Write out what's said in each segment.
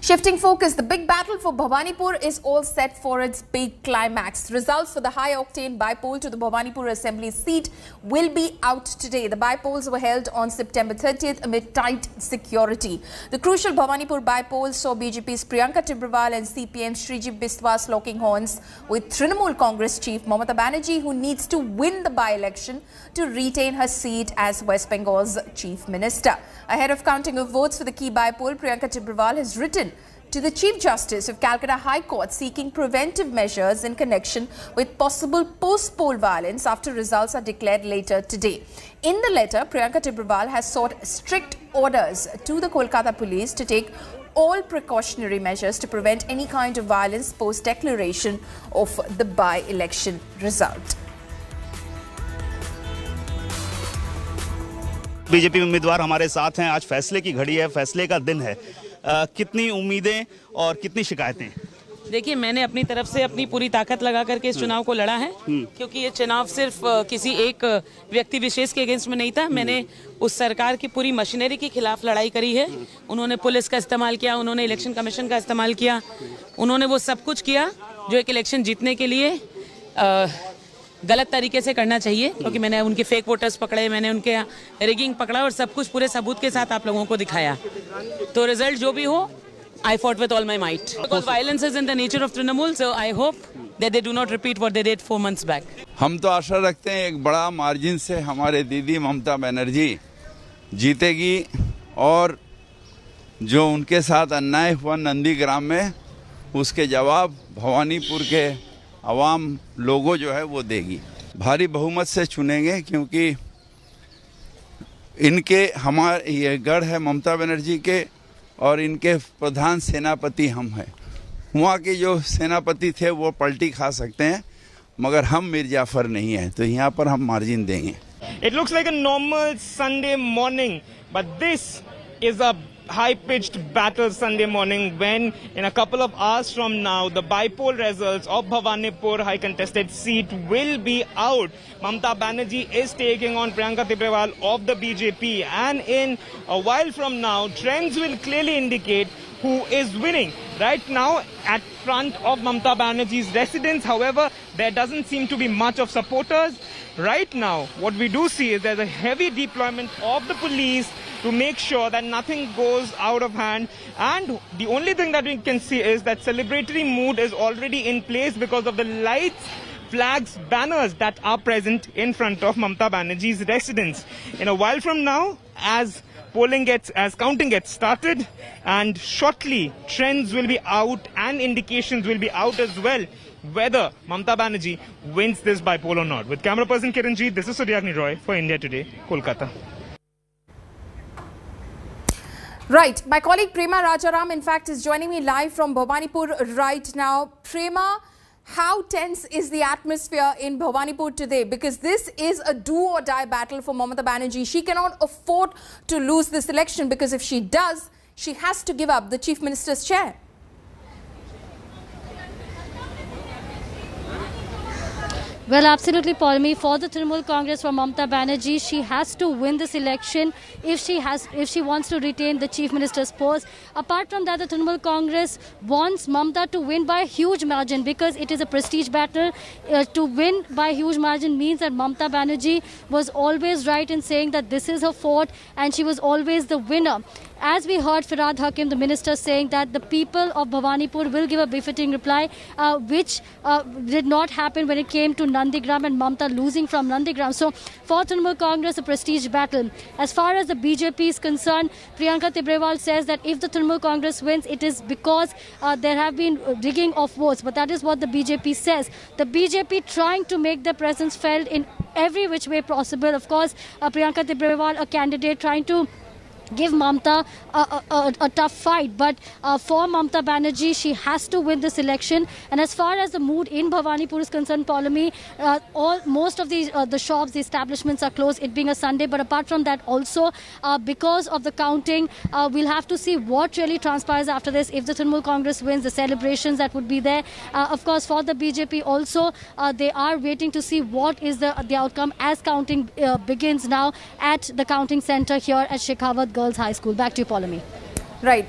Shifting focus, the big battle for Bhawanipur is all set for its big climax. Results for the high-octane by-poll to the Bhawanipur Assembly seat will be out today. The by-polls were held on September 30th amid tight security. The crucial Bhawanipur by-poll saw BJP's Priyanka Tibrewal and CPM's Srijit Biswas locking horns with Trinamool Congress chief Mamata Banerjee, who needs to win the by-election to retain her seat as West Bengal's chief minister. Ahead of counting of votes for the key by-poll, Priyanka Tibrewal has written to the Chief Justice of Calcutta High Court seeking preventive measures in connection with possible post-poll violence after results are declared later today. In the letter, Priyanka Tibrewal has sought strict orders to the Kolkata police to take all precautionary measures to prevent any kind of violence post-declaration of the by-election result. BJP उम्मीदवार हमारे साथ हैं। आज फैसले की घड़ी है, फैसले का दिन है। कितनी उम्मीदें और कितनी शिकायतें? देखिए, मैंने अपनी तरफ से अपनी पूरी ताकत लगा करके इस चुनाव को लड़ा है, क्योंकि ये चुनाव सिर्फ किसी एक व्यक्ति विशेष के अगेंस्ट में नहीं था। मैंने उस सरकार की पूरी मशीनरी के खिलाफ लड़ाई करी है। उन्होंने पुलिस का इस्तेमाल किया, उन्होंने इलेक्शन कमीशन का इस्तेमाल किया, उन्होंने वो सब कुछ किया जो एक इलेक्शन जीतने के लिए गलत तरीके से करना चाहिए, क्योंकि मैंने उनके फेक वोटर्स पकड़े, मैंने उनके रिगिंग पकड़ा और सब कुछ पूरे सबूत के साथ आप लोगों को दिखाया। तो रिजल्ट जो भी हो, I fought with all my might. Because violence is in the nature of Trinamool, so I hope that they do not repeat what they did 4 months back. हम तो आशा रखते हैं एक बड़ा मार्जिन से हमारे दीदी ममता बनर्जी जीतेगी और जो उनके साथ अन्याय हुआ नंदीग्राम में, उसके जवाब भवानीपुर के आवाम लोगों जो है वो देगी। भारी बहुमत से चुनेंगे, क्योंकि इनके हमारे ये गढ़ है ममता बनर्जी के, और इनके प्रधान सेनापति हम हैं। वहाँ के जो सेनापति थे वो पलटी खा सकते हैं, मगर हम मीर जाफर नहीं हैं, तो यहाँ पर हम मार्जिन देंगे। It looks like a normal Sunday morning, but this is a high-pitched battle Sunday morning when in a couple of hours from now the by-poll results of Bhawanipur high contested seat will be out. Mamata Banerjee is taking on Priyanka Tibrewal of the BJP, and in a while from now trends will clearly indicate who is winning. Right now at front of Mamata Banerjee's residence, however, there doesn't seem to be much of supporters. Right now what we do see is there's a heavy deployment of the police to make sure that nothing goes out of hand, and the only thing that we can see is that celebratory mood is already in place because of the lights, flags, banners that are present in front of Mamata Banerjee's residence. In a while from now, as counting gets started, and shortly trends will be out and indications will be out as well whether Mamata Banerjee wins this by-poll or not. With camera person Kiranjit, this is Suryagni Roy for India Today, Kolkata. Right, my colleague Prema Rajaram in fact is joining me live from Bhawanipur right now. Prema, how tense is the atmosphere in Bhawanipur today? Because this is a do-or-die battle for Mamata Banerjee. She cannot afford to lose this election, because if she does, she has to give up the Chief Minister's chair. Well, absolutely, Paulmi. For the Trinamool Congress, for Mamata Banerjee, she has to win this election if she wants to retain the Chief Minister's post. Apart from that, the Trinamool Congress wants Mamata to win by a huge margin, because it is a prestige battle. To win by a huge margin means that Mamata Banerjee was always right in saying that this is her fort and she was always the winner. As we heard Firhad Hakim, the minister, saying that the people of Bhawanipur will give a befitting reply, which did not happen when it came to Nandigram and Mamata losing from Nandigram. So for Trinamool Congress, a prestige battle. As far as the BJP is concerned, Priyanka Tibrewal says that if the Trinamool Congress wins, it is because there have been rigging of votes. But that is what the BJP says. The BJP trying to make their presence felt in every which way possible. Of course, Priyanka Tibrewal, a candidate trying to give Mamata a tough fight, but for Mamata Banerjee, she has to win this election. And as far as the mood in Bhawanipur is concerned, Paulami, most of the shops, the establishments are closed, it being a Sunday. But apart from that, also because of the counting, we'll have to see what really transpires after this. If the Trinamool Congress wins, the celebrations that would be there. Of course, for the BJP also, they are waiting to see what is the outcome as counting begins now at the counting center here at Shekhawat Girls High School. Back to you, Paulami. Right.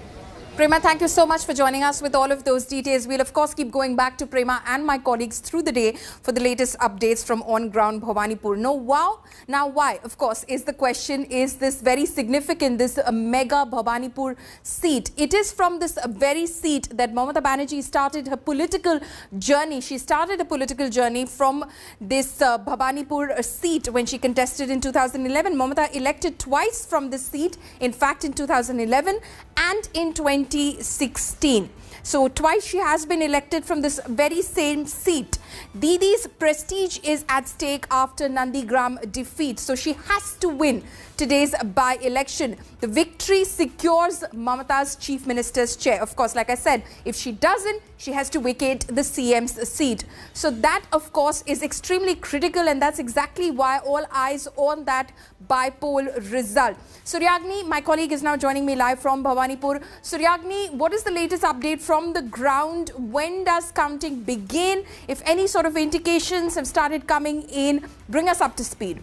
Prema, thank you so much for joining us with all of those details. We'll, of course, keep going back to Prema and my colleagues through the day for the latest updates from on-ground Bhawanipur. No, wow. Now, why? Of course, is the question. Is this very significant, this mega Bhawanipur seat? It is from this very seat that Mamata Banerjee started her political journey. She started a political journey from this Bhawanipur seat when she contested in 2011. Mamata elected twice from this seat, in fact, in 2011 and in 2016. So twice she has been elected from this very same seat. Didi's prestige is at stake after Nandigram defeat. So she has to win today's by-election. The victory secures Mamata's Chief Minister's chair. Of course, like I said, if she doesn't, she has to vacate the CM's seat. So that, of course, is extremely critical, and that's exactly why all eyes on that by-poll result. Suryagni, my colleague, is now joining me live from Bhawanipur. Suryagni, what is the latest update from the ground? When does counting begin? If any sort of indications have started coming in, bring us up to speed.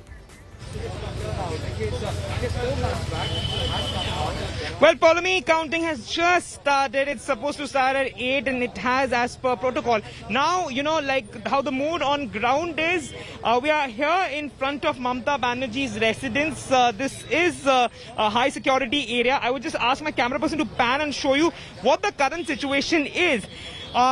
Well, Paulomi, counting has just started. It's supposed to start at 8 and it has as per protocol. Now, you know, like how the mood on ground is, we are here in front of Mamata Banerjee's residence. This is a high security area. I would just ask my camera person to pan and show you what the current situation is.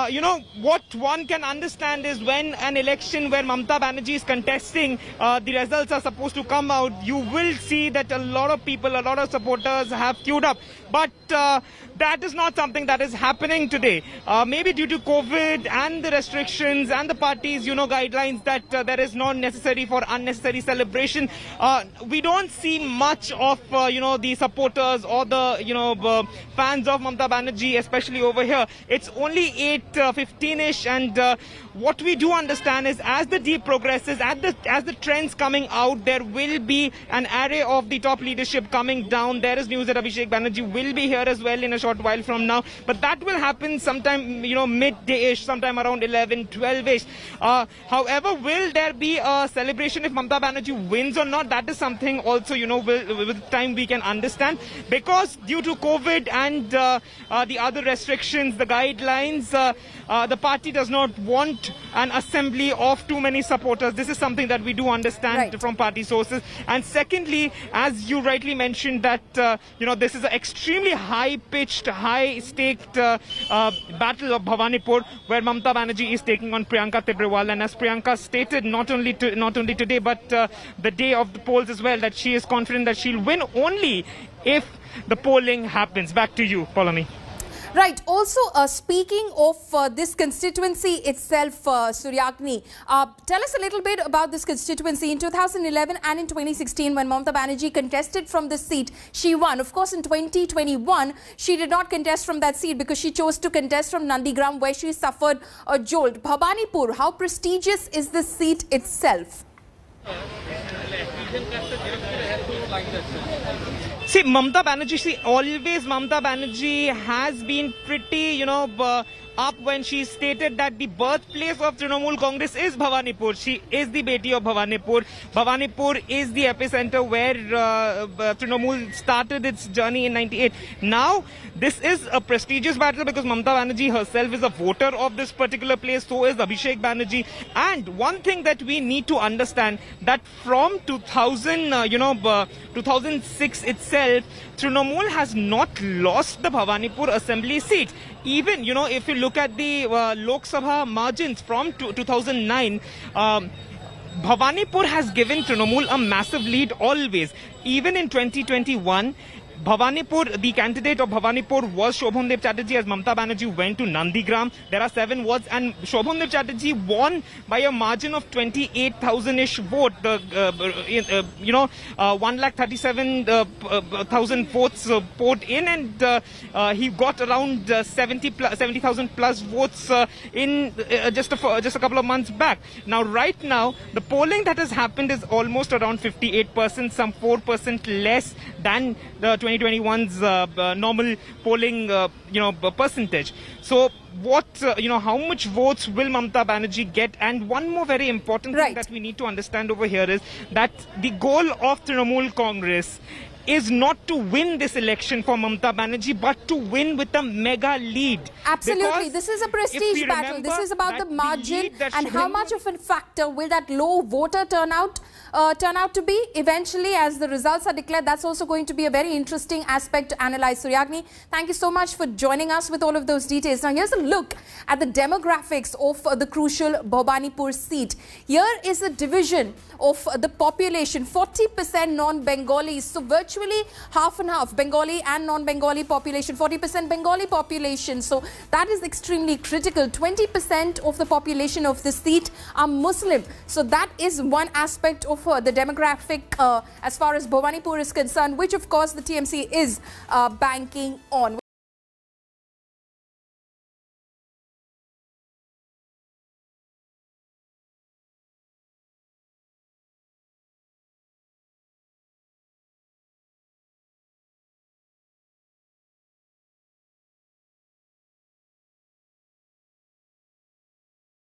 You know, what one can understand is when an election where Mamata Banerjee is contesting, the results are supposed to come out, you will see that a lot of people, a lot of supporters have queued up. But that is not something that is happening today. Maybe due to COVID and the restrictions and the party's, you know, guidelines that there is not necessary for unnecessary celebration. We don't see much of, you know, the supporters or the, you know, fans of Mamata Banerjee, especially over here. It's only 8:15ish, and what we do understand is as the day progresses, as the trends coming out, there will be an array of the top leadership coming down. There is news that Abhishek Banerjee will be here as well in a short while from now, but that will happen sometime, you know, midday-ish, sometime around 11, 12ish. However, will there be a celebration if Mamata Banerjee wins or not? That is something also, you know, with time we can understand, because due to COVID and the other restrictions, the guidelines, the party does not want an assembly of too many supporters. This is something that we do understand from party sources. And secondly, as you rightly mentioned, that you know, this is an extremely high-pitched, high-staked battle of Bhawanipur, where Mamata Banerjee is taking on Priyanka Tibrewal. And as Priyanka stated, not only today, but the day of the polls as well, that she is confident that she'll win only if the polling happens. Back to you, Paulomi. Right. Also, speaking of this constituency itself, Suryagni, tell us a little bit about this constituency. In 2011 and in 2016, when Mamata Banerjee contested from this seat, she won. Of course, in 2021, she did not contest from that seat because she chose to contest from Nandigram, where she suffered a jolt. Bhawanipur, how prestigious is this seat itself? See, Mamata Banerjee, Mamata Banerjee has been pretty, you know, up when she stated that the birthplace of Trinamool Congress is Bhawanipur. She is the Beti of Bhawanipur. Bhawanipur is the epicenter where Trinamool started its journey in '98. Now, this is a prestigious battle because Mamata Banerjee herself is a voter of this particular place. So is Abhishek Banerjee. And one thing that we need to understand, that from 2006 itself, Trinamool has not lost the Bhawanipur assembly seat. Even, you know, if you look at the Lok Sabha margins from 2009, Bhawanipur has given Trinamool a massive lead always. Even in 2021, Bhawanipur, the candidate of Bhawanipur was Shobhandev Chatterjee, as Mamata Banerjee went to Nandigram. There are 7 wards, and Shobhandev Chatterjee won by a margin of 28,000-ish vote. You know, 137,000 votes poured in, and he got around 70,000 plus votes in just a couple of months back. Now, right now, the polling that has happened is almost around 58%, some 4% less than the 2021's normal polling, you know, percentage. So what, you know, how much votes will Mamata Banerjee get? And one more very important thing that we need to understand over here is that the goal of Trinamool Congress is not to win this election for Mamata Banerjee, but to win with a mega lead. Absolutely. Because This is a if prestige we battle. This remember is about the that margin lead that and how Shubham much of a factor will that low voter turnout to be eventually as the results are declared. That's also going to be a very interesting aspect to analyze. Suryagni, thank you so much for joining us with all of those details. Now here's a look at the demographics of the crucial Bhawanipur seat. Here is the division of the population, 40% non-Bengalis, so virtually half and half, Bengali and non-Bengali population, 40% Bengali population, so that is extremely critical. 20% of the population of the seat are Muslim, so that is one aspect of the demographic as far as Bhawanipur is concerned, which of course the TMC is banking on.